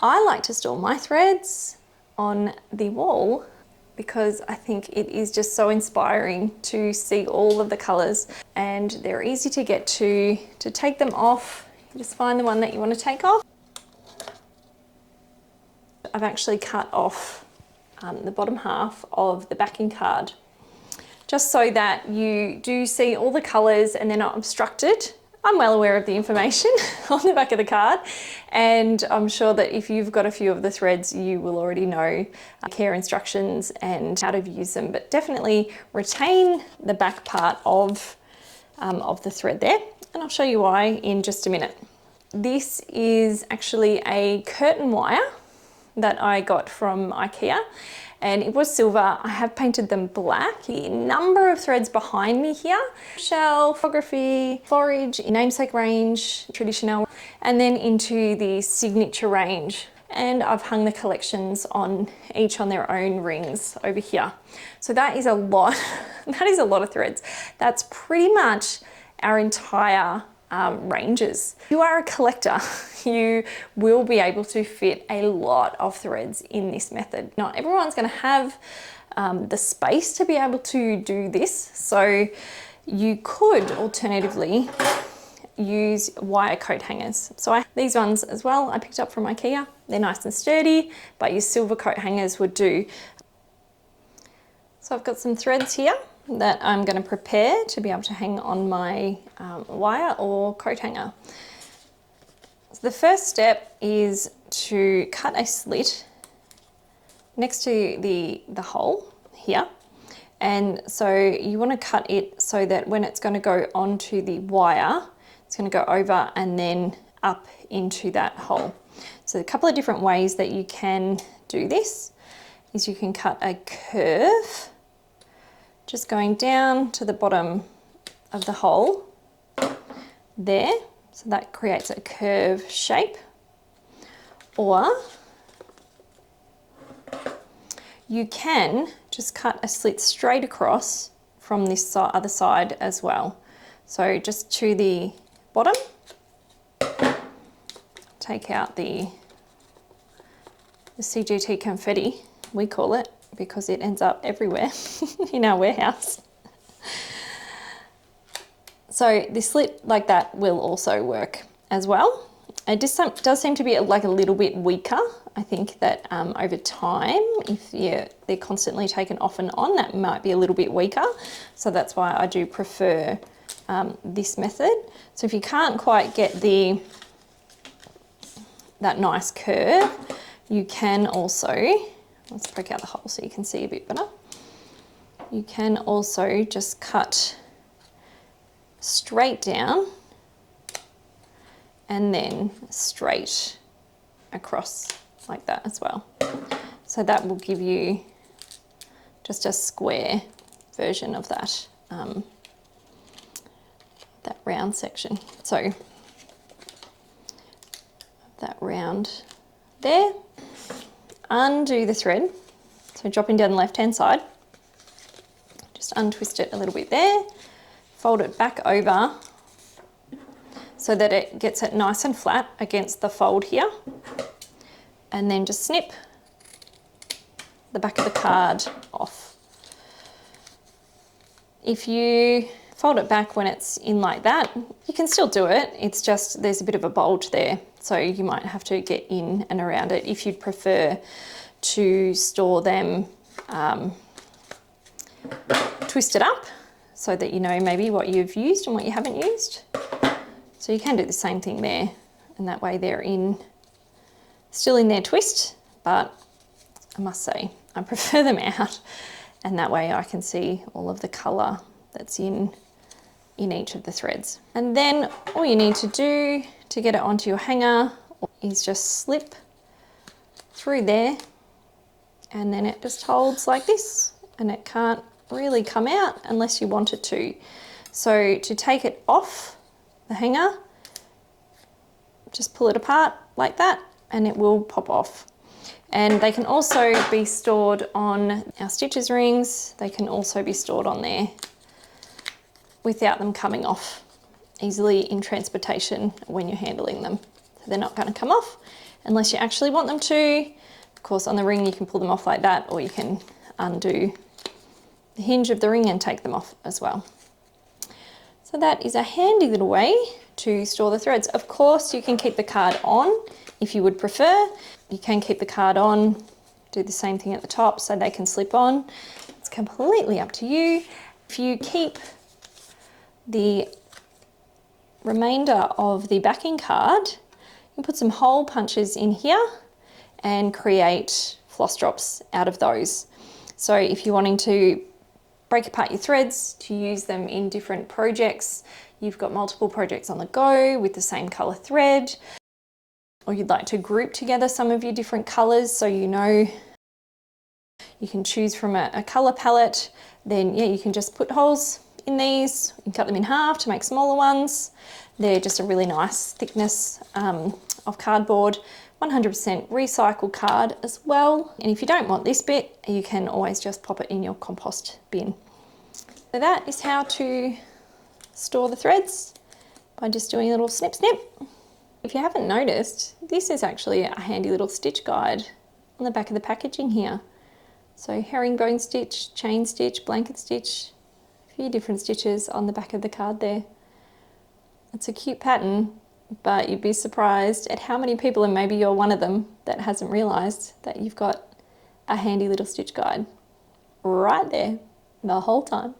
I like to store my threads on the wall because I think it is just so inspiring to see all of the colours, and they're easy to get to take them off. You just find the one that you want to take off. I've actually cut off the bottom half of the backing card just so that you do see all the colours and they're not obstructed. I'm well aware of the information on the back of the card, and I'm sure that if you've got a few of the threads, you will already know care instructions and how to use them, but definitely retain the back part of the thread there, and I'll show you why in just a minute. This is actually a curtain wire that I got from IKEA, and it was silver. I have painted them black. The number of threads behind me here: shell, photography, forage, namesake range, traditional, and then into the signature range. And I've hung the collections on each on their own rings over here. So that is a lot. That is a lot of threads. That's pretty much our entire ranges. If you are a collector, you will be able to fit a lot of threads in this method. Not everyone's going to have the space to be able to do this, so you could alternatively use wire coat hangers. So these ones as well I picked up from IKEA. They're nice and sturdy, but your silver coat hangers would do. So I've got some threads here that I'm going to prepare to be able to hang on my wire or coat hanger. So the first step is to cut a slit next to the hole here, and so you want to cut it so that when it's going to go onto the wire, it's going to go over and then up into that hole. So a couple of different ways that you can do this is you can cut a curve just going down to the bottom of the hole there, so that creates a curve shape, or you can just cut a slit straight across from this other side as well. So just to the bottom, take out the CGT confetti, we call it, because it ends up everywhere in our warehouse. So this slit like that will also work as well. It just does seem to be like a little bit weaker. I think that over time, if they're constantly taken off and on, that might be a little bit weaker. So that's why I do prefer this method. So if you can't quite get that nice curve, you can also, let's poke out the hole so you can see a bit better. You can also just cut straight down and then straight across like that as well. So that will give you just a square version of that, that round section. So that round there. Undo the thread, so dropping down the left hand side, just untwist it a little bit there, fold it back over so that it gets it nice and flat against the fold here, and then just snip the back of the card off. If you fold it back when it's in like that, you can still do it, it's just there's a bit of a bulge there, so you might have to get in and around it if you'd prefer to store them twisted up so that you know maybe what you've used and what you haven't used. So you can do the same thing there, and that way they're still in their twist, but I must say I prefer them out, and that way I can see all of the colour that's in each of the threads. And then all you need to do to get it onto your hanger is just slip through there, and then it just holds like this, and it can't really come out unless you want it to. So to take it off the hanger, just pull it apart like that and it will pop off. And they can also be stored on our stitches rings. They can also be stored on there without them coming off easily in transportation when you're handling them. So they're not going to come off unless you actually want them to. Of course, on the ring you can pull them off like that, or you can undo the hinge of the ring and take them off as well. So that is a handy little way to store the threads. Of course, you can keep the card on if you would prefer. You can keep the card on, do the same thing at the top so they can slip on. It's completely up to you. If you keep the remainder of the backing card, you can put some hole punches in here and create floss drops out of those. So if you're wanting to break apart your threads to use them in different projects, you've got multiple projects on the go with the same colour thread, or you'd like to group together some of your different colours so you know you can choose from a colour palette, then yeah, you can just put holes in these and cut them in half to make smaller ones. They're just a really nice thickness of cardboard. 100% recycled card as well. And if you don't want this bit, you can always just pop it in your compost bin. So that is how to store the threads, by just doing a little snip snip. If you haven't noticed, this is actually a handy little stitch guide on the back of the packaging here. So herringbone stitch, chain stitch, blanket stitch, a few different stitches on the back of the card there. It's a cute pattern, but you'd be surprised at how many people, and maybe you're one of them, that hasn't realised that you've got a handy little stitch guide right there the whole time.